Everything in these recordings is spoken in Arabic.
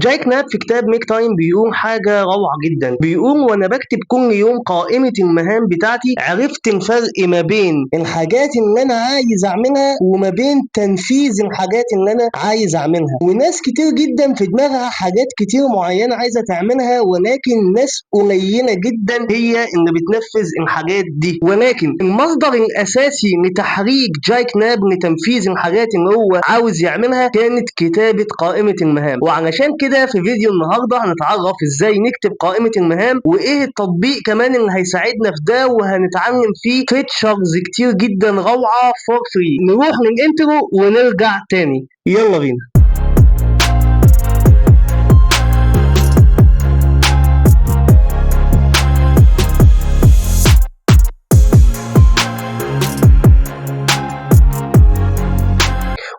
جايك ناب في كتاب ميك تايم بيقول حاجة روعة جدا، بيقول وانا بكتب كل يوم قائمة المهام بتاعتي عرفت الفرق ما بين الحاجات اللي انا عايز اعملها وما بين تنفيذ الحاجات اللي انا عايز اعملها. وناس كتير جدا في دماغها حاجات كتير معينة عايزة تعملها، ولكن ناس قليلة جدا هي اللي بتنفذ الحاجات دي. ولكن المصدر الاساسي لتحريك جايك ناب لتنفيذ الحاجات اللي هو عاوز يعملها كانت كتابة قائمة المهام. وعلشان كده في فيديو النهاردة هنتعرف ازاي نكتب قائمة المهام، وايه التطبيق كمان اللي هيساعدنا في ده، وهنتعلم فيه فيتشرز كتير جدا روعة فور فري. نروح للانترو ونرجع تاني، يلا بينا.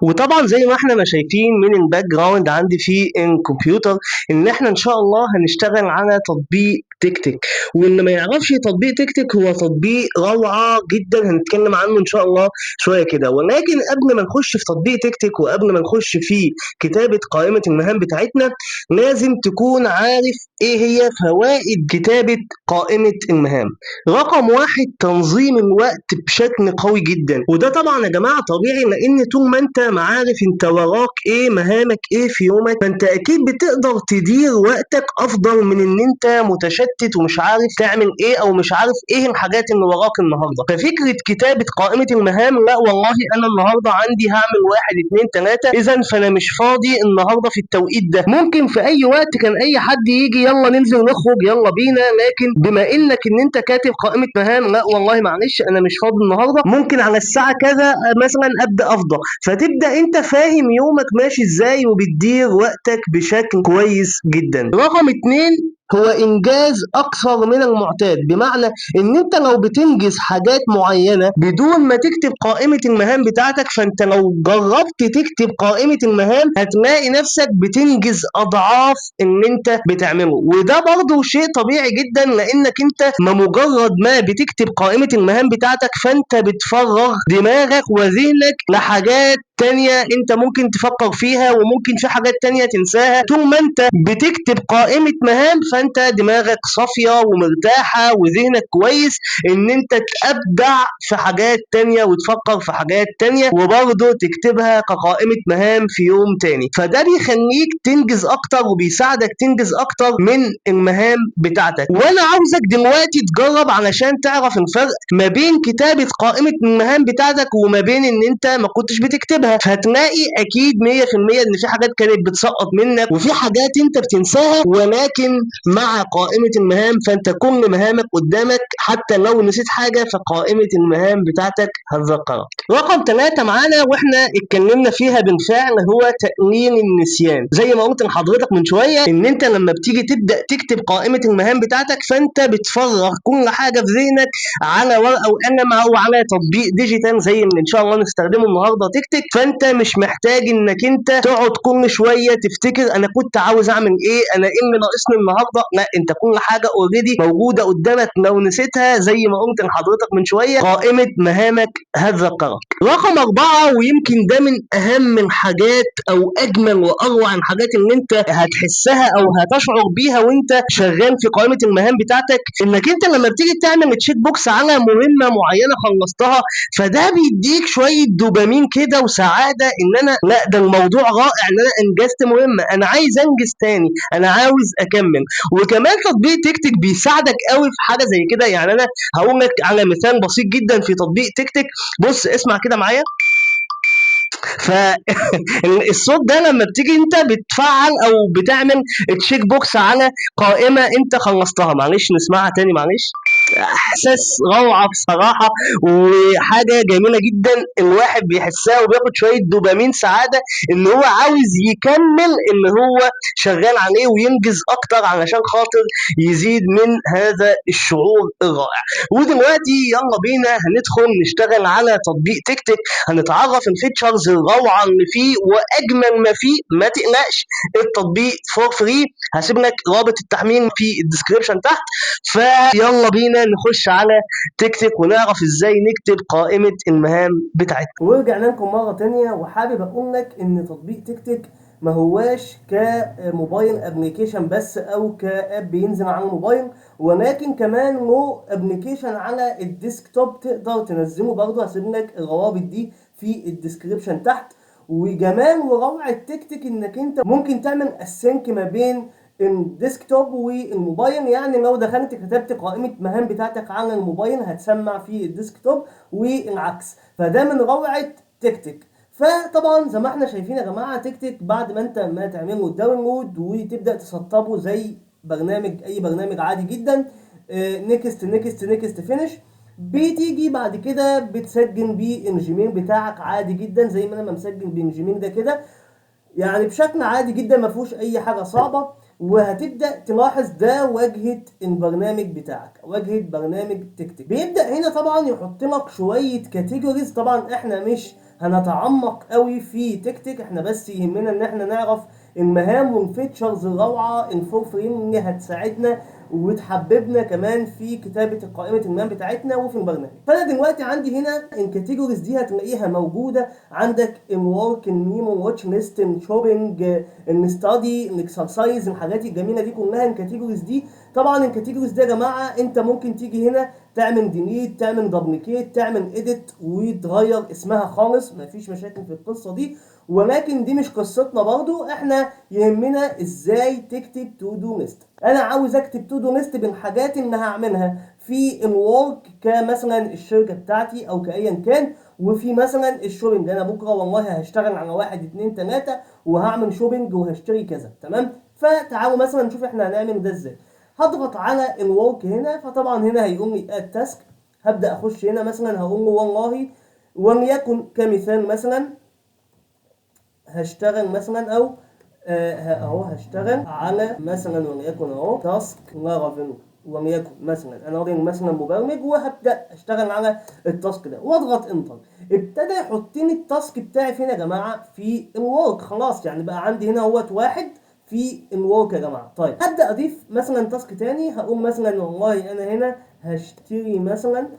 وطبعا زي ما احنا ما شايفين من الباك جراوند عندي في الكمبيوتر ان احنا ان شاء الله هنشتغل على تطبيق تيك تيك. واللي ما يعرفش تطبيق تيك تيك هو تطبيق روعة جدا، هنتكلم عنه ان شاء الله شوية كده. ولكن قبل ما نخش في تطبيق تيك تيك وقبل ما نخش في كتابة قائمة المهام بتاعتنا، لازم تكون عارف ايه هي فوائد كتابة قائمة المهام. رقم واحد، تنظيم الوقت بشكل قوي جدا. وده طبعا يا جماعة طبيعي، لان طول ما انت عارف انت وراك ايه، مهامك ايه في يومك، فانت اكيد بتقدر تدير وقتك افضل من ان انت متشتت ومش عارف تعمل ايه او مش عارف ايه الحاجات اللي وراك النهارده. ففكره كتابه قائمه المهام، لا والله انا النهارده عندي هعمل واحد اتنين تلاته، اذا فانا مش فاضي النهارده في التوقيت ده. ممكن في اي وقت كان اي حد يجي يلا ننزل نخرج يلا بينا، لكن بما انك ان انت كاتب قائمه مهام، لا والله معلش انا مش فاضي النهارده، ممكن على الساعه كذا مثلا ابدا افضى. فتبدا انت فاهم يومك ماشي ازاي وبتدير وقتك بشكل كويس جدا. رقم اتنين هو انجاز اكثر من المعتاد. بمعنى ان انت لو بتنجز حاجات معينه بدون ما تكتب قائمه المهام بتاعتك، فانت لو جربت تكتب قائمه المهام هتلاقي نفسك بتنجز اضعاف اللي انت بتعمله. وده برضه شيء طبيعي جدا، لانك انت ما مجرد ما بتكتب قائمه المهام بتاعتك فانت بتفرغ دماغك وذهنك لحاجات تانية انت ممكن تفكر فيها، وممكن في حاجات تانية تنساها. طول ما انت بتكتب قائمة مهام فانت دماغك صافية ومرتاحة وذهنك كويس ان انت تبدع في حاجات تانية وتفكر في حاجات تانية وبرضه تكتبها كقائمة مهام في يوم تاني. فده بيخليك تنجز اكتر وبيساعدك تنجز اكتر من المهام بتاعتك. وانا عاوزك دلوقتي تجرب علشان تعرف الفرق ما بين كتابة قائمة المهام بتاعتك وما بين ان انت ما كنتش بتكتبها. فهتلاقي اكيد 100% ان في حاجات كانت بتسقط منك وفي حاجات انت بتنساها، ولكن مع قائمة المهام فانت كل مهامك قدامك، حتى لو نسيت حاجة فقائمة المهام بتاعتك هتذكرك. رقم 3 معانا واحنا اتكلمنا فيها بالفعل هو تقليل النسيان. زي ما قلت لحضرتك من شوية ان انت لما بتيجي تبدأ تكتب قائمة المهام بتاعتك فانت بتفرغ كل حاجة في ذهنك على ورقة وقلم او على تطبيق ديجيتال زي اللي ان شاء الله نستخدمه النهارده تيك تيك. فانت مش محتاج انك انت تقعد كل شويه تفتكر انا كنت عاوز اعمل ايه، انا ايه اللي ناقصني النهارده. لا، انت كل حاجه اوريدي موجوده قدامك، لو نسيتها زي ما قلت لحضرتك من شويه قائمه مهامك هتذكرك. رقم 4 ويمكن ده من اهم الحاجات او اجمل واروع الحاجات اللي انت هتحسها او هتشعر بيها وانت شغال في قائمه المهام بتاعتك، انك انت لما بتيجي تعمل تشيك بوكس على مهمه معينه خلصتها، فده بيديك شويه دوبامين كده وسعاده ان انا لا ده الموضوع رائع، ان انا انجزت مهمه، انا عايز انجز تاني، انا عاوز اكمل. وكمان تطبيق تيك تيك بيساعدك قوي في حاجه زي كده. يعني انا هقول لك على مثال بسيط جدا في تطبيق تيك تيك. بص اسمع كده معايا. فالصوت ده لما بتيجي انت بتفعل او بتعمل تشيك بوكس على قائمه انت خلصتها، معلش نسمعها تاني معلش. احساس روعه بصراحه وحاجه جميله جدا، الواحد بيحسها وبياخد شويه دوبامين سعاده ان هو عاوز يكمل اللي هو شغال عليه وينجز اكتر علشان خاطر يزيد من هذا الشعور الرائع. ودلوقتي يلا بينا هندخل نشتغل على تطبيق تيك تيك، هنتعرف الفيتشرز الروعه اللي فيه واجمل ما فيه. ما تقلقش، التطبيق فور فري، هسيب لك رابط التحميل في الديسكريبشن تحت. فيلا بينا نخش على تيك تيك ونعرف ازاي نكتب قائمة المهام بتاعتنا. ورجعنا لكم مرة تانية، وحابب اقول لك ان تطبيق تيك تيك ما هواش كموبايل ابلكيشن بس او كاب بينزل على الموبايل، ولكن كمان له ابلكيشن على الديسكتوب تقدر تنزله برضه. هسيب لك الروابط دي في الديسكريبشن تحت. وكمان وروعة تكتك انك انت ممكن تعمل السينك ما بين الديسكتوب والموبايل. يعني لو دخلت كتبت قائمة مهام بتاعتك على الموبايل هتسمع في الديسكتوب والعكس. فده من روعة تكتك. فطبعا زي ما احنا شايفين يا جماعه، تكتك بعد ما انت ما تعمله داونلود وتبدا تسطبه زي برنامج، اي برنامج عادي جدا، نيكست نيكست نيكست فينش، بتيجي بعد كده بتسجل بالجيميل بتاعك عادي جدا زي ما انا مسجل بالجيميل ده كده، يعني بشكل عادي جدا ما فيهوش اي حاجه صعبه. وهتبدا تلاحظ ده واجهه البرنامج بتاعك، واجهه برنامج تكتك. بيبدا هنا طبعا يحط لك شويه كاتيجوريز. طبعا احنا مش هنتعمق قوي في تكتك، احنا بس يهمنا ان احنا نعرف المهام والفيتشرز الروعه الفور فريم اللي هتساعدنا وتحببنا كمان في كتابه قائمه المهام بتاعتنا وفي البرنامج. فانا دلوقتي عندي هنا الكاتيجوريز دي هتلاقيها موجوده عندك: الورك، الميمو، واتش ليست، الشوبينج، الستادي، الاكسرسايز، الحاجات الجميله دي كلها الكاتيجوريز دي. طبعا الكاتيجوريز دي يا جماعه انت ممكن تيجي هنا تعمل ديليت، تعمل دبليكيت، تعمل اديت وتغير اسمها خالص، مفيش مشاكل في القصه دي. ولكن دي مش قصتنا برضو، احنا يهمنا ازاي تكتب تو دو ليست. انا عاوز اكتب تو دو ليست بالحاجات اللي هعملها في الورك كمثلا الشركه بتاعتي او كايا كان، وفي مثلا الشوبينج انا بكره والله هشتغل على 1 2 3 وهعمل شوبينج وهشتري كذا. تمام؟ فتعالوا مثلا نشوف احنا هنعمل ده ازاي. هضغط على الورك هنا، فطبعا هنا هيقول لي اد تاسك. هبدا اخش هنا مثلا هقول له والله وليكن كمثال مثلا هشتغل مثلا او اهو هشتغل على مثلا وليكن اهو تاسك لارافيل، وليكن مثلا انا راجل مثلا مبرمج وهبدا اشتغل على التاسك ده واضغط انتر. ابتدى يحط لي التاسك بتاعي فين يا جماعه؟ في الورك. خلاص يعني بقى عندي هنا اهوت واحد في الورك يا جماعه. طيب هبدا اضيف مثلا تاسك تاني. هقول مثلا والله انا هنا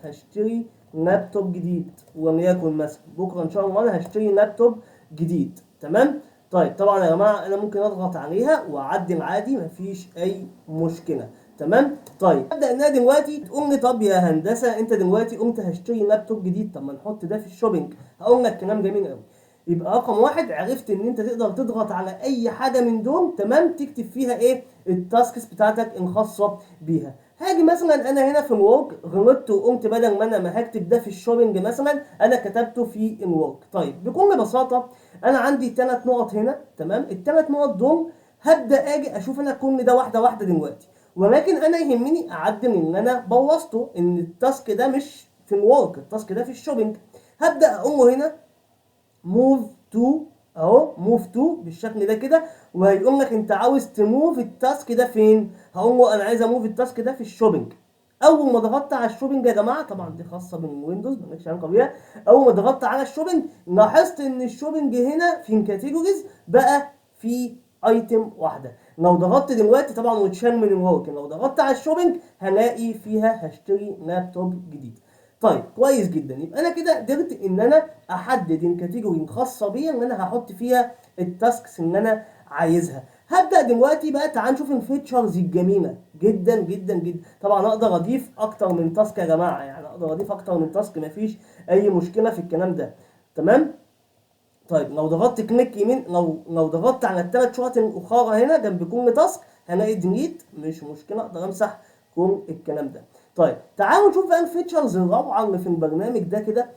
هشتري لابتوب جديد، وليكن مثلا بكره ان شاء الله انا هشتري لابتوب جديد. تمام؟ طيب طبعا يا جماعه انا ممكن اضغط عليها واعدل عادي مفيش اي مشكله. تمام؟ طيب ابدا انها دلوقتي تقول لي طب يا هندسه انت دلوقتي قمت هشتري لابتوب جديد، طب ما نحط ده في الشوبينج. هقول لك كلام جميل قوي. يبقى رقم واحد عرفت ان انت تقدر تضغط على اي حاجه من دول، تمام، تكتب فيها ايه التاسكس بتاعتك الخاصه بيها. هاجي مثلا انا هنا في الورك غلطت وقمت بدل ما انا ما هكتب ده في الشوبينج مثلا انا كتبته في الورك. طيب بكل بساطه انا عندي 3 نقط هنا، تمام، ال3 نقط دول هبدا اجي اشوف انا كل ده واحده واحده دلوقتي. ولكن انا يهمني اعدل ان انا بوظته، ان التاسك ده مش في الورك، التاسك ده في الشوبينج. هبدا اقول له هنا موف تو، اهو موف تو بالشكل ده كده، وهيقول لك انت عاوز تموف التاسك ده فين. هقول له انا عايز اموف التاسك ده في الشوبينج. اول ما ضغطت على الشوبينج يا جماعه، طبعا دي خاصه بالويندوز مالكش علاقه بيها، اول ما ضغطت على الشوبينج لاحظت ان الشوبينج هنا في كاتيجوريز بقى في ايتم واحده. لو ضغطت دلوقتي طبعا واتشال من الورك، لو ضغطت على الشوبينج هلاقي فيها هشتري لابتوب جديد. طيب كويس جدا. يبقى انا كده قدرت ان انا احدد الكاتيجوري الخاصه بيا ان انا هحط فيها التاسكس اللي انا عايزها. هبدا دلوقتي بقى تعال نشوف الفيتشرز الجميله جدا جدا جدا. طبعا اقدر اضيف اكتر من تاسك يا جماعه، يعني اقدر اضيف اكتر من تاسك مفيش اي مشكله في الكلام ده. تمام؟ طيب لو ضغطت كليك يمين، لو ضغطت على الثلاث شوط الاخرى هنا جنب كل تاسك هلاقي ديليت، مش مشكله اقدر امسح كل الكلام ده. طيب تعالوا نشوف بقى الفيتشرز الروعه اللي في البرنامج ده كده.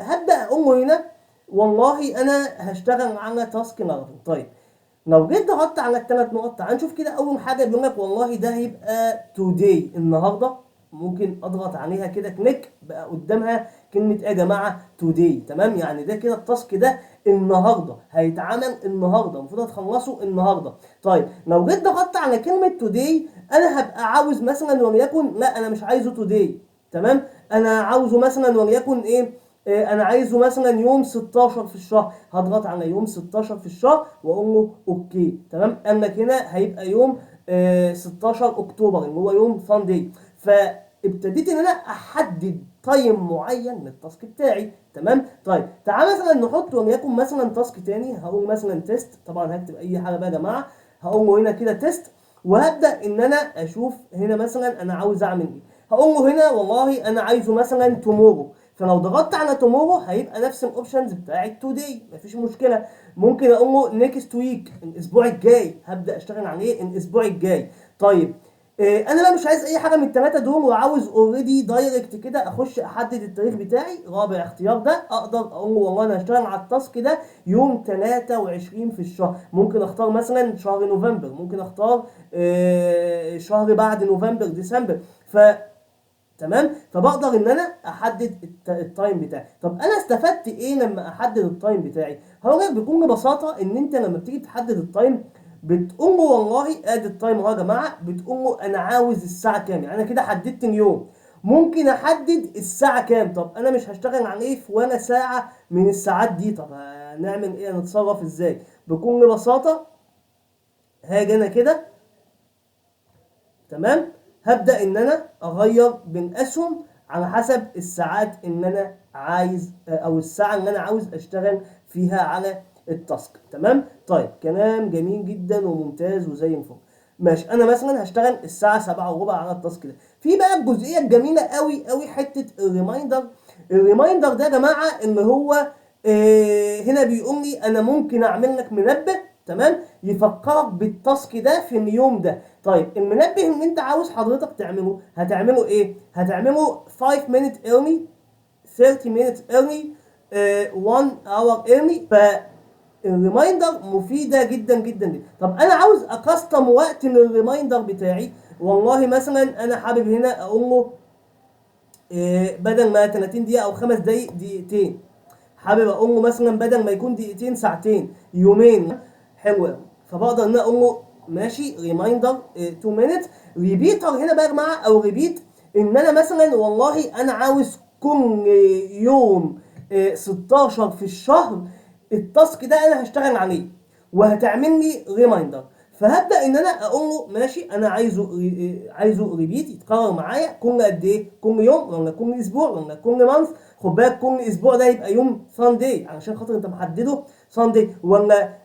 هبدا اقول هنا والله انا هشتغل على تاسك لارافيل. طيب لو جيت ضغطت على الثلاث نقط تعال نشوف كده. اول حاجه بيقول لك والله ده هيبقى توداي، النهارده. ممكن اضغط عليها كده كليك بقى قدامها كلمه ايه يا جماعه؟ توداي. تمام؟ يعني ده كده التاسك ده النهارده هيتعمل النهارده، المفروض هتخلصه النهارده. طيب لو جيت ضغطت على كلمه توداي انا هبقى عاوز مثلا وليكن، لا انا مش عايزه توداي، تمام، انا عاوزه مثلا وليكن ايه، انا عايزه مثلا يوم 16 في الشهر. هضغط على يوم 16 في الشهر واقول له اوكي. تمام؟ قال لك هنا هيبقى يوم 16 اكتوبر اللي هو يوم ساندي. ف ابتديت ان انا احدد تايم معين للتاسك بتاعي. تمام. طيب تعال مثلا نحط وليكن مثلا تاسك تاني، هقول مثلا تيست، طبعا هكتب اي حاجه بقى يا جماعه، هقول له هنا كده تيست، وهبدا ان انا اشوف هنا مثلا انا عاوز اعمل ايه. هقول له هنا والله انا عايزه مثلا تومورو، فلو ضغطت على تومورو هيبقى نفس الاوبشنز بتاعت توداي، مفيش مشكله. ممكن اقول له نيكست ويك، الاسبوع الجاي، هبدا اشتغل عليه الاسبوع الجاي. طيب انا بقى مش عايز اي حاجه من الثلاثه دول، وعاوز اوريدي دايركت كده اخش احدد التاريخ بتاعي. رابع اختيار ده اقدر اقول له والله انا هشتغل على التاسك ده يوم 23 في الشهر. ممكن اختار مثلا شهر نوفمبر، ممكن اختار شهر بعد نوفمبر ديسمبر. تمام. فبقدر ان انا احدد التايم بتاعي. طب انا استفدت ايه لما احدد التايم بتاعي؟ هقول لك بكل بساطه ان انت لما بتيجي تحدد التايم بتقول له والله ادي التايم اهو يا جماعه، بتقول له انا عاوز الساعه كام. يعني انا كده حددت اليوم، ممكن احدد الساعه كام. طب انا مش هشتغل عليه في ولا ساعه من الساعات دي، طب هنعمل ايه؟ هنتصرف ازاي؟ بكل بساطه هاجي انا كده، تمام، هبدأ ان انا اغير بين اسهم على حسب الساعات اللي انا عايز، او الساعة اللي انا عاوز اشتغل فيها على التاسك. تمام. طيب كلام جميل جدا وممتاز وزي الفل. ماشي، انا مثلا هشتغل الساعة 7:15 على التاسك ده. في بقى الجزئية الجميلة قوي قوي، حتة الريمايندر. الريمايندر ده يا جماعة ان هو هنا بيقول لي انا ممكن اعمل لك منبه، تمام، يفكرك بالتاسك ده في اليوم ده. طيب المنبه اللي انت عاوز حضرتك تعمله، هتعمله ايه؟ هتعمله 5 minutes early، 30 minutes early، 1 hour early. فالريمايندر مفيدة جدا جدا جدا. طب انا عاوز اكستم وقت للريمايندر بتاعي، والله مثلا انا حابب هنا اقول له بدل ما 30 دقيقة او 5 دقايق دقيقتين، حابب اقول له مثلا بدل ما يكون دقيقتين ساعتين، يومين. حلو قوي. فبقدر ان انا اقول له ماشي ريمايندر 2 مينت. ريبيتر هنا بقى يا جماعه، او ريبيت، ان انا مثلا والله انا عاوز كل يوم 16 في الشهر التاسك ده انا هشتغل عليه وهتعمل لي ريمايندر. فهبدا ان انا اقول له ماشي انا عايزه ريبيت يتكرر معايا كل قد ايه؟ كل يوم ولا كل اسبوع ولا كل مانث؟ خد بالك كل اسبوع ده يبقى يوم ساندي علشان خاطر انت محدده ساندي، ولا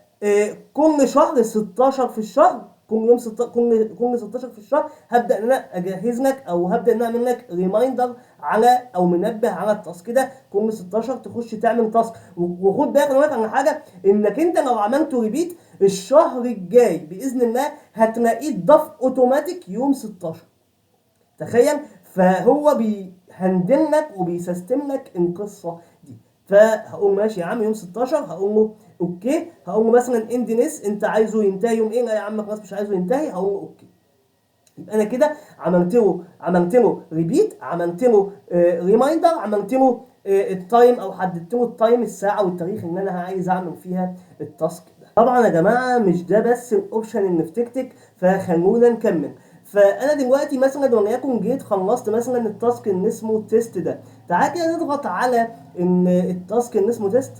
كل شهر 16 في الشهر، كل يوم كل 16 في الشهر. هبدا ان انا اجهز لك، او هبدا ان انا اعمل لك ريمايندر على، او منبه على التاسك ده كل 16 تخش تعمل تاسك. وخد بالك انا على حاجه، انك انت لو عملت ريبيت الشهر الجاي باذن الله هتلاقيه اتضاف اوتوماتيك يوم 16. تخيل. فهو بيهندل لك وبيسيستم لك القصه دي. فهقول ماشي يا عم يوم 16، هقول له اوكي. هقول له مثلا اند نس، انت عايزه ينتهي يوم ايه؟ لا يا عم خلاص مش عايزه ينتهي، هقول له اوكي. يبقى انا كده عملت له ريبيت، عملت له ريمايندر، عملت له التايم، او حددت له التايم الساعه والتاريخ اللي انا عايز اعمل فيها التاسك ده. طبعا يا جماعه مش ده بس الاوبشن اللي في تكتك، فخلونا نكمل. فانا دلوقتي مثلا وليكن جيت خلصت مثلا التاسك اللي اسمه تيست ده. تعال كده نضغط على ان التاسك اللي اسمه تيست.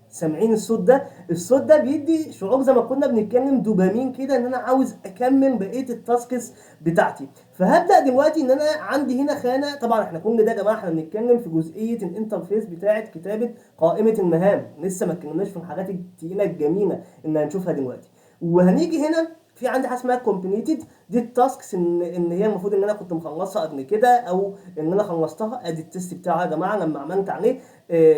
سامعين الصوت ده؟ الصوت ده بيدي شعور زي ما كنا بنتكلم دوبامين كده، ان انا عاوز اكمل بقيه التاسكس بتاعتي. فهبدا دلوقتي ان انا عندي هنا خانه. طبعا احنا كل ده يا جماعه احنا بنتكلم في جزئيه الانترفيس بتاعه كتابه قائمه المهام، لسه ما اتكلمناش في الحاجات التقيله الجميله اللي هنشوفها دلوقتي. وهنيجي هنا في عندي حاجه اسمها كومبليتد، دي التاسكس ان هي المفروض ان انا كنت مخلصها قبل كده، او ان انا خلصتها. ادي التست بتاعها يا جماعه لما عملت عليه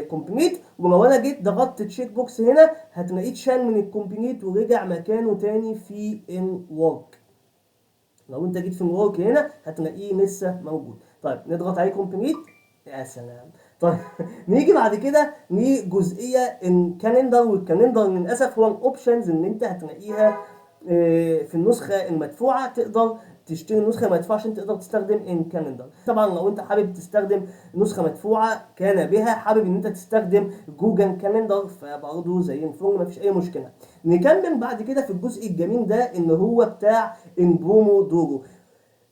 كومبليت. ولو انا جيت ضغطت تشيك بوكس هنا هتلاقيه اتشال من الكومبليت ورجع مكانه تاني في الورك. لو انت جيت في الورك هنا هتلاقيه لسه موجود. طيب نضغط عليه كومبليت. يا سلام. طيب نيجي بعد كده لجزئيه الكالندر. والكالندر للاسف هو الاوبشنز اللي انت هتلاقيها في النسخه المدفوعه. تقدر تشتري نسخه مدفوعه عشان تقدر تستخدم الكالندر. طبعا لو انت حابب تستخدم نسخه مدفوعه كان بها، حابب ان انت تستخدم جوجل كالندر، فبرضه زي الفل مفيش اي مشكله. نكمل بعد كده في الجزء الجميل ده اللي هو بتاع البومودورو.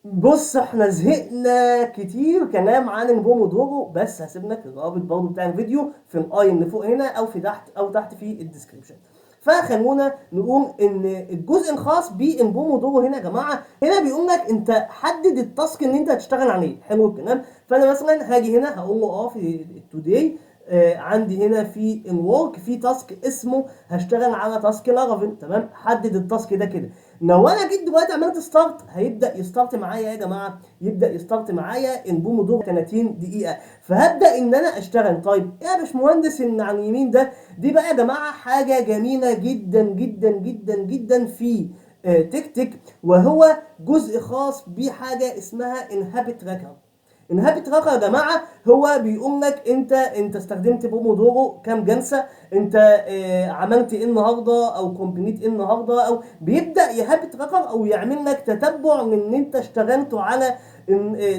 بص احنا زهقنا كتير كلام عن البومودورو، بس هسيب لك الرابط برضه بتاع الفيديو في الاي اللي فوق هنا، او في تحت، او تحت في الديسكريبشن. فخلونا نقول ان الجزء الخاص بالبومودورو هنا يا جماعه، هنا بيقول لك انت حدد التاسك اللي انت هتشتغل عليه. حلو الكلام. فانا مثلا هاجي هنا هقول له في التوداي عندي هنا في الورك في تاسك اسمه هشتغل على تاسك لارافيل. تمام، حدد التاسك ده كده. لو انا جيت دلوقتي عملت ستارت هيبدا يستارت معايا يا جماعه، يبدا يستارت معايا البومودورو 30 دقيقه. فهبدا ان انا اشتغل. طيب يا باشمهندس اللي على اليمين ده، دي بقى يا جماعه حاجه جميله جدا جدا جدا جدا في تيك تيك، وهو جزء خاص بحاجه اسمها انهابت تراكر. انهابت تراكر يا جماعه هو بيقول لك انت استخدمت بومودورو كام جلسه، انت عملت ايه النهارده، او كومبليت ايه النهارده، او بيبدا يهابت تراكر او يعمل لك تتبع لان انت اشتغلته على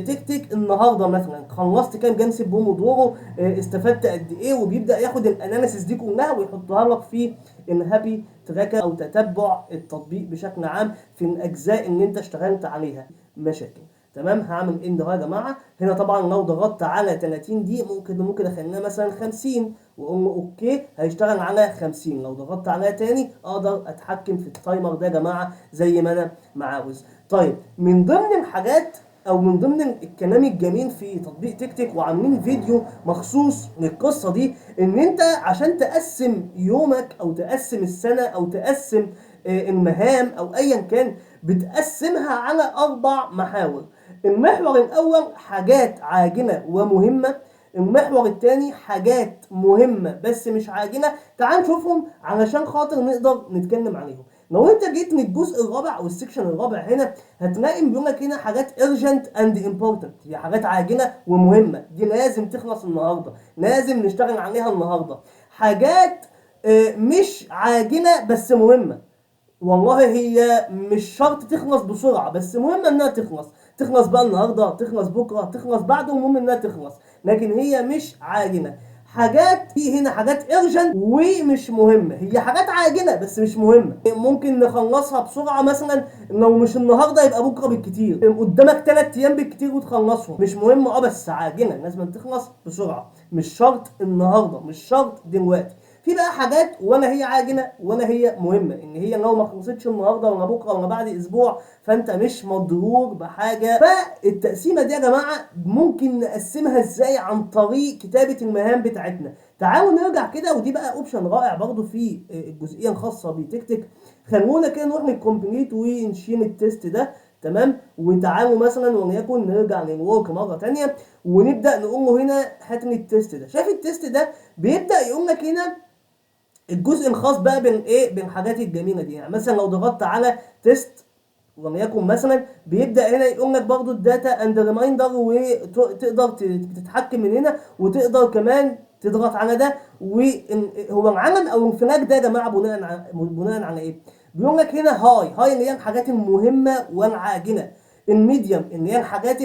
تيك تيك النهارده. مثلا خلصت كام جلسه بومودورو، استفدت قد ايه، وبيبدا ياخد الاناليسيس دي كلها ويحطها لك في انهابي تراكر او تتبع التطبيق بشكل عام في الاجزاء اللي انت اشتغلت عليها مشاكل. تمام، هعمل اند اهو يا جماعه. هنا طبعا لو ضغطت على 30 دي ممكن اخليها مثلا 50 واقول له اوكي هيشتغل على 50. لو ضغطت عليها تاني اقدر اتحكم في التايمر ده يا جماعه زي ما انا عاوز. طيب من ضمن الحاجات او من ضمن الكلام الجميل في تطبيق تيك تيك، وعاملين فيديو مخصوص للقصه دي، ان انت عشان تقسم يومك او تقسم السنه او تقسم المهام او ايا كان، بتقسمها على 4 محاور. المحور الاول حاجات عاجله ومهمه، المحور الثاني حاجات مهمه بس مش عاجله. تعال نشوفهم علشان خاطر نقدر نتكلم عليهم. لو انت جيت للجزء الرابع او السكشن الرابع هنا، هتلاقي بيقول لك هنا حاجات urgent and important، هي حاجات عاجله ومهمه، دي لازم تخلص النهارده، لازم نشتغل عليها النهارده. حاجات مش عاجله بس مهمه، والله هي مش شرط تخلص بسرعة بس مهم انها تخلص بقى النهاردة، تخلص بكرة، تخلص بعده، المهم انها تخلص، لكن هي مش عاجلة. حاجات في هنا حاجات urgent ومش مهمة، هي حاجات عاجلة بس مش مهمة، ممكن نخلصها بسرعة مثلا، لو مش النهاردة يبقى بكرة بالكتير، قدامك 3 ايام بالكتير وتخلصهم، مش مهمة بس عاجلة، لازم تخلص بسرعة، مش شرط النهاردة، مش شرط دلوقتي. في بقى حاجات ولا هي عاجله ولا هي مهمه، ان هي لو ما خلصتش النهارده ولا بكره ولا بعد اسبوع فانت مش مضرور بحاجه. فالتقسيمه دي يا جماعه ممكن نقسمها ازاي؟ عن طريق كتابه المهام بتاعتنا. تعالوا نرجع كده، ودي بقى اوبشن رائع برضو في الجزئيه الخاصه بتيك تيك. خلونا كده نروح للكومبليت ونشيل التيست ده. تمام، وتعالوا مثلا وليكن نرجع للورك مره ثانيه ونبدا نقول له هنا هات لي التيست ده. شايف التيست ده بيبدا يقول لك هنا الجزء الخاص بقى بالحاجات الجميله دي. يعني مثلا لو ضغطت على تيست وليكن مثلا، بيبدا هنا يقول لك برضو الداتا اند ريمايندر، وتقدر تتحكم من هنا، وتقدر كمان تضغط على ده. وهو العلم او الفلاج ده يا جماعه بناء على ايه؟ بيقول لك هنا هاي اللي هي الحاجات المهمه والعاجله، الميديوم اللي هي الحاجات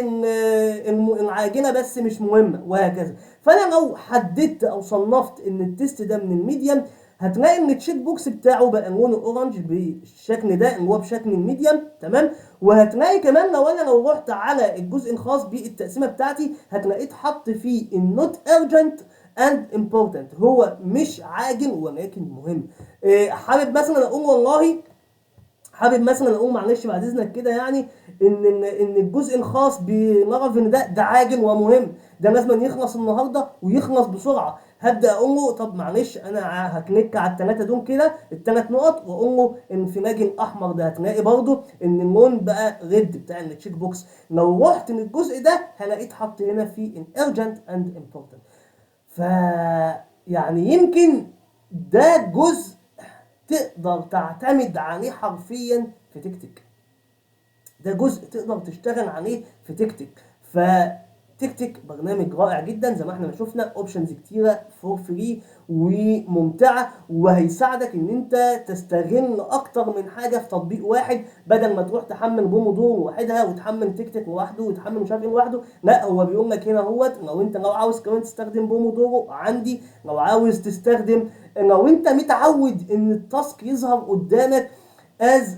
العاجله بس مش مهمه، وهكذا. فانا لو حددت او صنفت ان التيست ده من الميديوم، هتلاقي ان التشيك بوكس بتاعه بقى لونه اورنج بالشكل ده اللي هو بشكل الميديم. تمام، وهتلاقي كمان لو رحت على الجزء الخاص بالتقسيمه بتاعتي، هتلاقيه اتحط فيه النوت urgent and important، هو مش عاجل ولكن مهم. حابب مثلا اقول معلش بعد اذنك كده، يعني ان الجزء الخاص بلارافيل ده عاجل ومهم، ده لازم يخلص النهارده ويخلص بسرعه. هبدا اقول له طب معلش انا هكليك على ال3 دول كده، ال3 نقط، واقول له الانفلاج الاحمر ده. هتلاقي برضو ان اللون بقى ريد بتاع التشيك بوكس. لو رحت للجزء ده هلاقيه اتحط هنا في urgent and important. ف يعني يمكن ده جزء تقدر تعتمد عليه حرفيا في تيك تيك، ده جزء تقدر تشتغل عليه في تيك تيك. فتيك تيك برنامج رائع جدا زي ما احنا ما شفنا، اوبشنز كتيره فور فري وممتعه، وهيساعدك ان انت تستغل اكتر من حاجه في تطبيق واحد، بدل ما تروح تحمل بومودورو لوحدها وتحمل تيك تيك لوحده وتحمل مش عارف ايه لوحده. لا، هو بيقول لك هنا اهوت لو عاوز كمان تستخدم بومودورو عندي، لو عاوز تستخدم، لو انت متعود ان التاسك يظهر قدامك از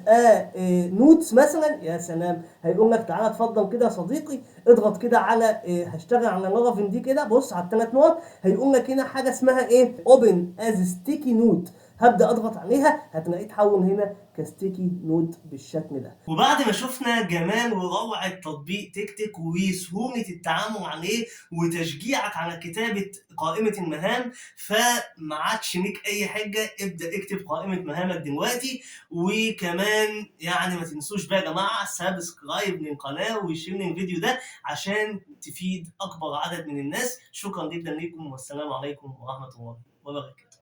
نوتس مثلا، يا سلام، هيقول لك تعالى اتفضل كده يا صديقي، اضغط كده على هشتغل على لارافيل دي كده، بص على ال3 نقط، هيقول لك هنا حاجه اسمها ايه؟ اوبن از ستيكي نوت. هبدا اضغط عليها هتلاقيه اتحول هنا كستيكي نوت بالشكل ده. وبعد ما شفنا جمال وروعة تطبيق تكتك وسهولة التعامل عليه وتشجيعك على كتابة قائمة المهام، فما عادش ليك أي حجة، ابدأ اكتب قائمة مهامك دلوقتي. وكمان يعني ما تنسوش بقى يا جماعة سبسكرايب للقناة وشير الفيديو ده عشان تفيد أكبر عدد من الناس. شكرا جدا لكم والسلام عليكم ورحمة الله وبركاته.